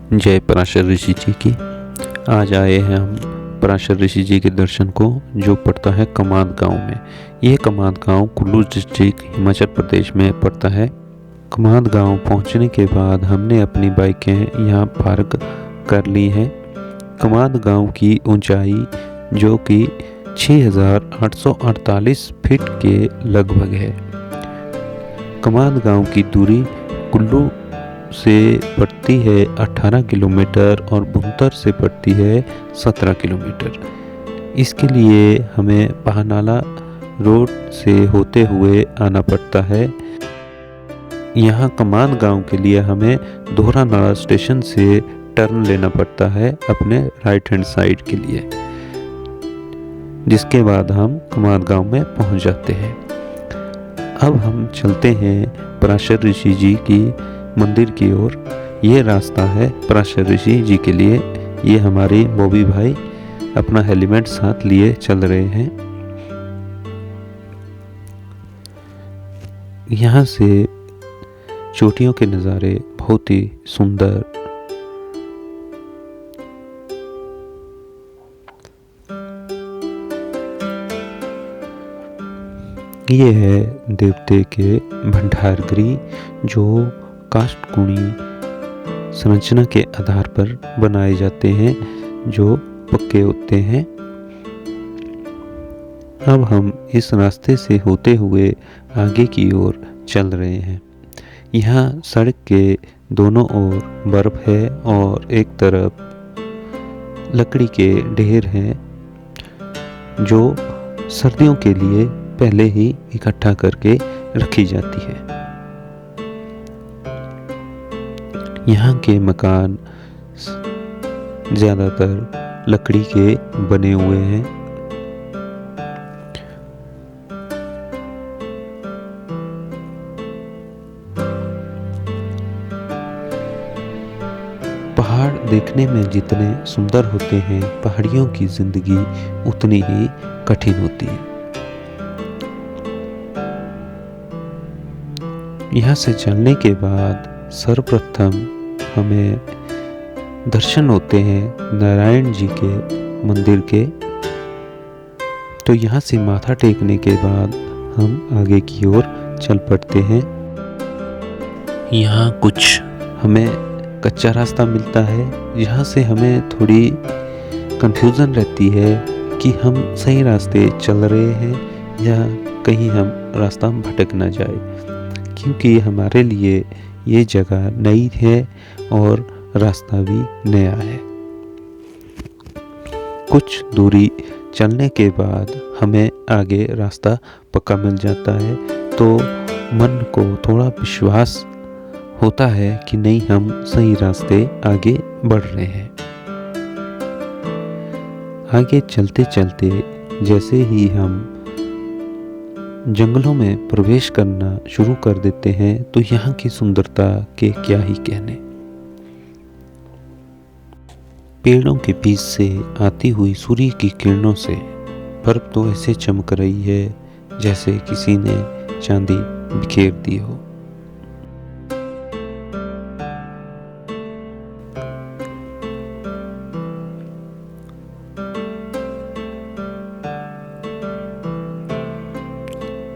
जय पराशर ऋषि जी की। आज आए हैं हम पराशर ऋषि जी के दर्शन को, जो पड़ता है कमाद गांव में। यह कमाद गांव कुल्लू डिस्ट्रिक्ट हिमाचल प्रदेश में पड़ता है। कमाद गांव पहुंचने के बाद हमने अपनी बाइकें यहां पार्क कर ली हैं। कमाद गांव की ऊंचाई जो कि 6,848 फीट के लगभग है। कमाद गांव की दूरी कुल्लू से पड़ती है 18 किलोमीटर और भुंतर से पड़ती है 17 किलोमीटर। इसके लिए हमें पाहनाला रोड से होते हुए आना पड़ता है। यहाँ कमाद गांव के लिए हमें दोहरा नाला स्टेशन से टर्न लेना पड़ता है अपने राइट हैंड साइड के लिए, जिसके बाद हम कमाद गांव में पहुंच जाते हैं। अब हम चलते हैं पराशर ऋषि जी की मंदिर की ओर। ये रास्ता है पराशर ऋषि जी के लिए। ये हमारे बॉबी भाई अपना हेलमेट साथ लिए चल रहे हैं। यहाँ से चोटियों के नज़ारे बहुत ही सुंदर, ये है देवते के भंडारगृह, जो काष्ठकुणी संरचना के आधार पर बनाए जाते हैं, जो पक्के होते हैं। अब हम इस रास्ते से होते हुए आगे की ओर चल रहे हैं। यहाँ सड़क के दोनों ओर बर्फ है और एक तरफ लकड़ी के ढेर हैं, जो सर्दियों के लिए पहले ही इकट्ठा करके रखी जाती है। यहाँ के मकान ज़्यादातर लकड़ी के बने हुए हैं। पहाड़ देखने में जितने सुंदर होते हैं, पहाड़ियों की जिंदगी उतनी ही कठिन होती है। यहाँ से चलने के बाद सर्वप्रथम हमें दर्शन होते हैं नारायण जी के मंदिर के। तो यहाँ से माथा टेकने के बाद हम आगे की ओर चल पड़ते हैं। यहाँ कुछ हमें कच्चा रास्ता मिलता है। यहाँ से हमें थोड़ी कंफ्यूजन रहती है कि हम सही रास्ते चल रहे हैं या कहीं हम रास्ता भटक ना जाए, क्योंकि हमारे लिए ये जगह नई है और रास्ता भी नया है। कुछ दूरी चलने के बाद हमें आगे रास्ता पक्का मिल जाता है, तो मन को थोड़ा विश्वास होता है कि नहीं, हम सही रास्ते आगे बढ़ रहे हैं। आगे चलते चलते जैसे ही हम जंगलों में प्रवेश करना शुरू कर देते हैं, तो यहाँ की सुंदरता के क्या ही कहने। पेड़ों के बीच से आती हुई सूर्य की किरणों से बर्फ तो ऐसे चमक रही है जैसे किसी ने चांदी बिखेर दी हो।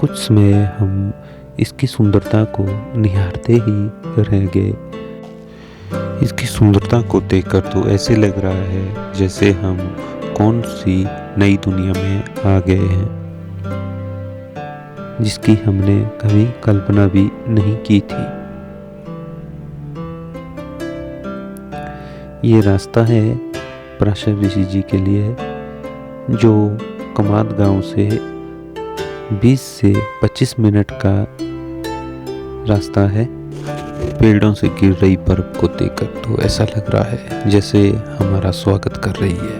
कुछ समय हम इसकी सुंदरता को निहारते ही रह गए। इसकी सुंदरता को देखकर तो ऐसे लग रहा है जैसे हम कौन सी नई दुनिया में आ गए हैं, जिसकी हमने कभी कल्पना भी नहीं की थी। ये रास्ता है पराशर ऋषि जी के लिए, जो कमाद गांव से 20 से 25 मिनट का रास्ता है। पेड़ों से गिर रही बर्फ को देखकर तो ऐसा लग रहा है जैसे हमारा स्वागत कर रही है।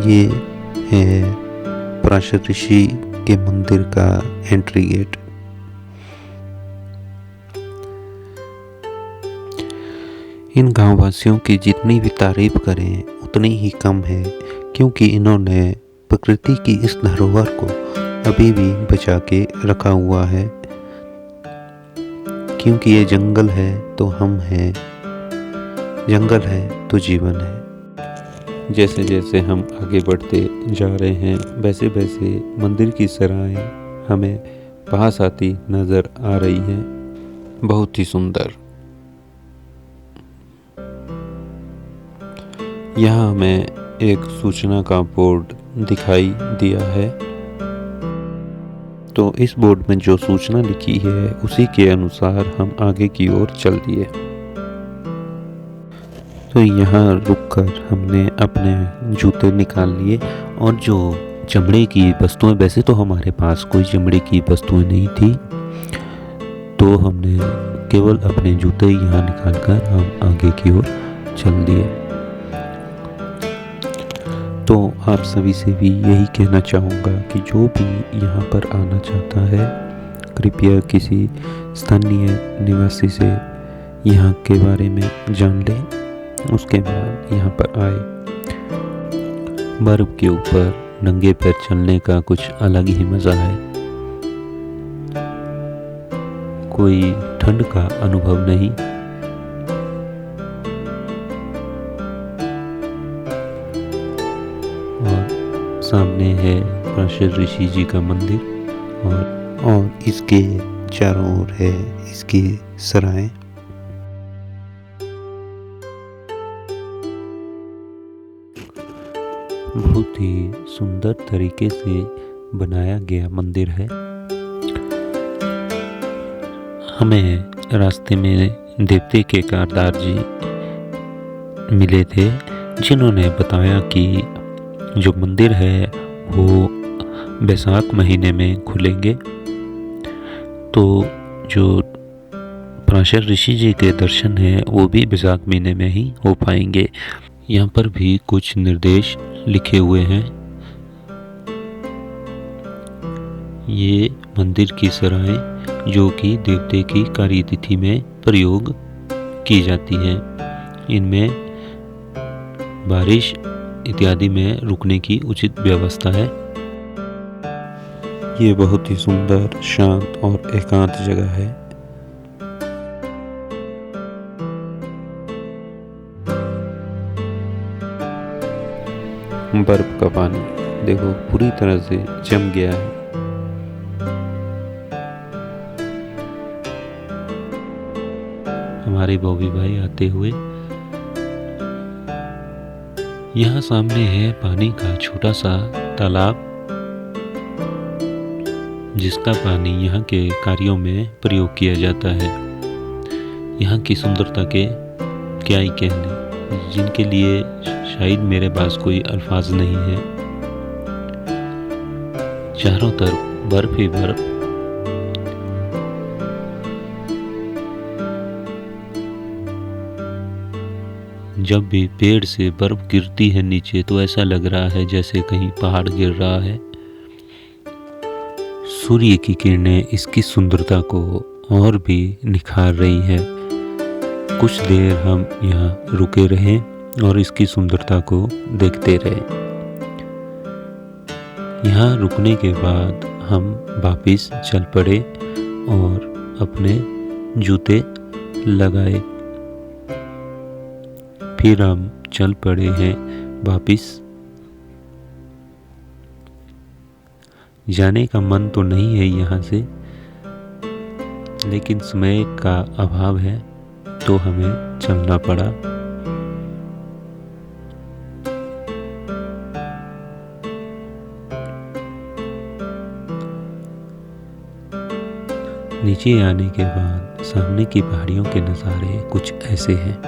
ये है पराशर ऋषि के मंदिर का एंट्री गेट। इन गांव वासियों की जितनी भी तारीफ करें उतनी ही कम है, क्योंकि इन्होंने प्रकृति की इस धरोहर को अभी भी बचा के रखा हुआ है। क्योंकि ये जंगल है तो हम हैं, जंगल है तो जीवन है। जैसे जैसे हम आगे बढ़ते जा रहे हैं वैसे वैसे मंदिर की सराहें हमें पास आती नज़र आ रही हैं। बहुत ही सुंदर। यहाँ हमें एक सूचना का बोर्ड दिखाई दिया है। तो इस बोर्ड में जो सूचना लिखी है उसी के अनुसार हम आगे की ओर चल दिए। तो यहाँ रुककर हमने अपने जूते निकाल लिए और जो चमड़े की वस्तुएं, वैसे तो हमारे पास कोई चमड़े की वस्तुएं नहीं थी, तो हमने केवल अपने जूते यहाँ निकालकर हम आगे की ओर चल दिए। तो आप सभी से भी यही कहना चाहूँगा कि जो भी यहाँ पर आना चाहता है कृपया किसी स्थानीय निवासी से यहाँ के बारे में जान ले, उसके बाद यहाँ पर आए। बर्फ के ऊपर नंगे पैर चलने का कुछ अलग ही मज़ा है। कोई ठंड का अनुभव नहीं। और सामने है पराशर ऋषि जी का मंदिर और इसके चारों ओर है इसकी सराय। बहुत ही सुंदर तरीके से बनाया गया मंदिर है। हमें रास्ते में देवते के कारदार जी मिले थे जिन्होंने बताया कि जो मंदिर है वो बैसाख महीने में खुलेंगे, तो जो पराशर ऋषि जी के दर्शन हैं वो भी बैसाख महीने में ही हो पाएंगे। यहाँ पर भी कुछ निर्देश लिखे हुए हैं। ये मंदिर की सराहें जो कि देवते की कार्यतिथि में प्रयोग की जाती हैं। इनमें बारिश इत्यादि में रुकने की उचित व्यवस्था है। ये बहुत ही सुंदर, शांत और एकांत जगह है। बर्फ का पानी देखो पूरी तरह से जम गया है। हमारे बॉबी भाई आते हुए। यहाँ सामने है पानी का छोटा सा तालाब जिसका पानी यहाँ के कार्यों में प्रयोग किया जाता है। यहाँ की सुंदरता के क्या ही कहने, जिनके लिए शायद मेरे पास कोई अल्फाज नहीं है। चारों तरफ बर्फ ही बर्फ। जब भी पेड़ से बर्फ गिरती है नीचे तो ऐसा लग रहा है जैसे कहीं पहाड़ गिर रहा है। सूर्य की किरणें इसकी सुंदरता को और भी निखार रही है। कुछ देर हम यहाँ रुके रहे और इसकी सुंदरता को देखते रहे। यहाँ रुकने के बाद हम वापिस चल पड़े और अपने जूते लगाए। फिर हम चल पड़े हैं वापिस। जाने का मन तो नहीं है यहाँ से, लेकिन समय का अभाव है तो हमें चलना पड़ा। नीचे आने के बाद सामने की पहाड़ियों के नज़ारे कुछ ऐसे हैं।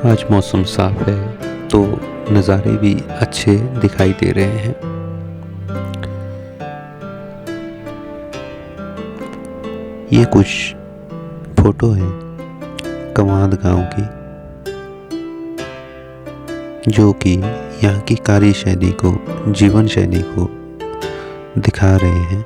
आज मौसम साफ है तो नज़ारे भी अच्छे दिखाई दे रहे हैं। ये कुछ फोटो है कमाद गांव की, जो कि यहाँ की कार्यशैली को, जीवन शैली को दिखा रहे हैं।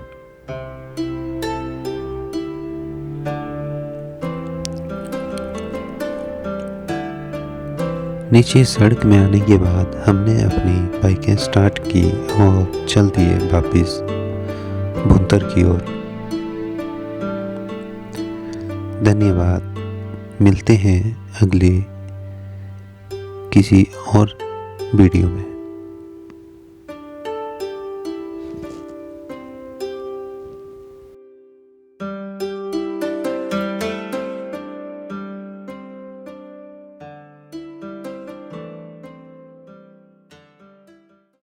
नीचे सड़क में आने के बाद हमने अपनी बाइकें स्टार्ट की और चल दिए वापस भुंतर की ओर। धन्यवाद। मिलते हैं अगले किसी और वीडियो में।